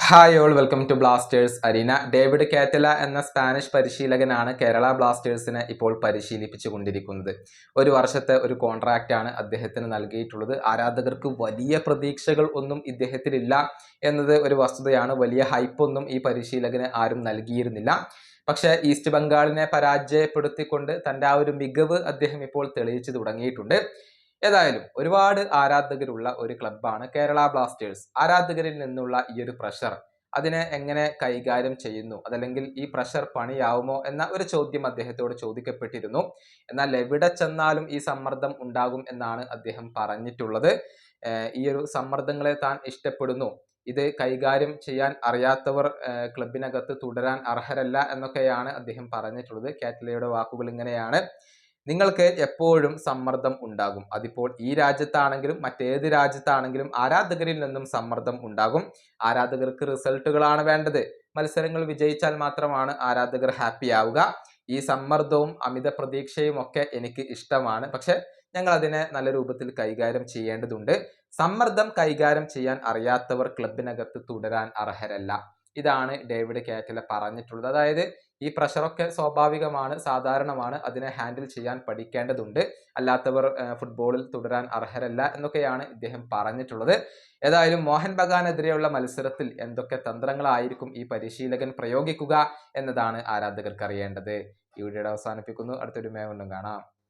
Hi all, welcome to Blasters arena. David Catala എന്ന Spanish പരിശീലകനാണ് Kerala ബ്ലാസ്റ്റേഴ്സിനെ ഇപ്പോൾ പരിശീലിപ്പിച്ചു കൊണ്ടിരിക്കുന്നത്. ഒരു വർഷത്തെ ഒരു കോൺട്രാക്റ്റ് ആണ് അദ്ദേഹത്തിന് നൽകിയിട്ടുള്ളത്. ആരാധകർക്ക് വലിയ പ്രതീക്ഷകൾ ഒന്നും ഇദ്ദേഹത്തിനില്ല എന്നത് ഒരു വസ്തുതയാണ്. വലിയ ഹൈപ്പൊന്നും ഈ പരിശീലകന് ആരും നൽകിയിരുന്നില്ല. പക്ഷേ ഈസ്റ്റ് ബംഗാളിനെ പരാജയപ്പെടുത്തിക്കൊണ്ട് തൻ്റെ ആ ഒരു മികവ് അദ്ദേഹം ഇപ്പോൾ തെളിയിച്ചു തുടങ്ങിയിട്ടുണ്ട്. ഏതായാലും ഒരുപാട് ആരാധകരുള്ള ഒരു ക്ലബ്ബാണ് കേരള ബ്ലാസ്റ്റേഴ്സ്. ആരാധകരിൽ നിന്നുള്ള ഈ ഒരു പ്രഷർ അതിനെ എങ്ങനെ കൈകാര്യം ചെയ്യുന്നു, അതല്ലെങ്കിൽ ഈ പ്രഷർ പണിയാവുമോ എന്ന ഒരു ചോദ്യം അദ്ദേഹത്തോട് ചോദിക്കപ്പെട്ടിരുന്നു. എന്നാൽ എവിടെ ചെന്നാലും ഈ സമ്മർദ്ദം ഉണ്ടാകും എന്നാണ് അദ്ദേഹം പറഞ്ഞിട്ടുള്ളത്. ഈ ഒരു സമ്മർദ്ദങ്ങളെ താൻ ഇഷ്ടപ്പെടുന്നു. ഇത് കൈകാര്യം ചെയ്യാൻ അറിയാത്തവർ ക്ലബിനകത്ത് തുടരാൻ അർഹരല്ല എന്നൊക്കെയാണ് അദ്ദേഹം പറഞ്ഞിട്ടുള്ളത്. കാറ്റലയുടെ വാക്കുകൾ ഇങ്ങനെയാണ്: നിങ്ങൾക്ക് എപ്പോഴും സമ്മർദ്ദം ഉണ്ടാകും. അതിപ്പോൾ ഈ രാജ്യത്താണെങ്കിലും മറ്റേത് രാജ്യത്താണെങ്കിലും ആരാധകരിൽ നിന്നും സമ്മർദ്ദം ഉണ്ടാകും. ആരാധകർക്ക് റിസൾട്ടുകളാണ് വേണ്ടത്. മത്സരങ്ങൾ വിജയിച്ചാൽ മാത്രമാണ് ആരാധകർ ഹാപ്പി ആവുക. ഈ സമ്മർദ്ദവും അമിത പ്രതീക്ഷയും ഒക്കെ എനിക്ക് ഇഷ്ടമാണ്. പക്ഷെ ഞങ്ങൾ അതിനെ നല്ല രൂപത്തിൽ കൈകാര്യം ചെയ്യേണ്ടതുണ്ട്. സമ്മർദ്ദം കൈകാര്യം ചെയ്യാൻ അറിയാത്തവർ ക്ലബിനകത്ത് തുടരാൻ അർഹരല്ല. ഇതാണ് ഡേവിഡ് കാറ്റല പറഞ്ഞിട്ടുള്ളത്. അതായത് ഈ പ്രഷറൊക്കെ സ്വാഭാവികമാണ്, സാധാരണമാണ്. അതിനെ ഹാൻഡിൽ ചെയ്യാൻ പഠിക്കേണ്ടതുണ്ട്. അല്ലാത്തവർ ഫുട്ബോളിൽ തുടരാൻ അർഹരല്ല എന്നൊക്കെയാണ് ഇദ്ദേഹം പറഞ്ഞിട്ടുള്ളത്. ഏതായാലും മോഹൻ ബഗാനെതിരെയുള്ള മത്സരത്തിൽ എന്തൊക്കെ തന്ത്രങ്ങളായിരിക്കും ഈ പരിശീലകൻ പ്രയോഗിക്കുക എന്നതാണ് ആരാധകർക്ക് അറിയേണ്ടത്. ഈ വീഡിയോ അവസാനിപ്പിക്കുന്നു. അടുത്തൊരു വീണ്ടും കാണാം.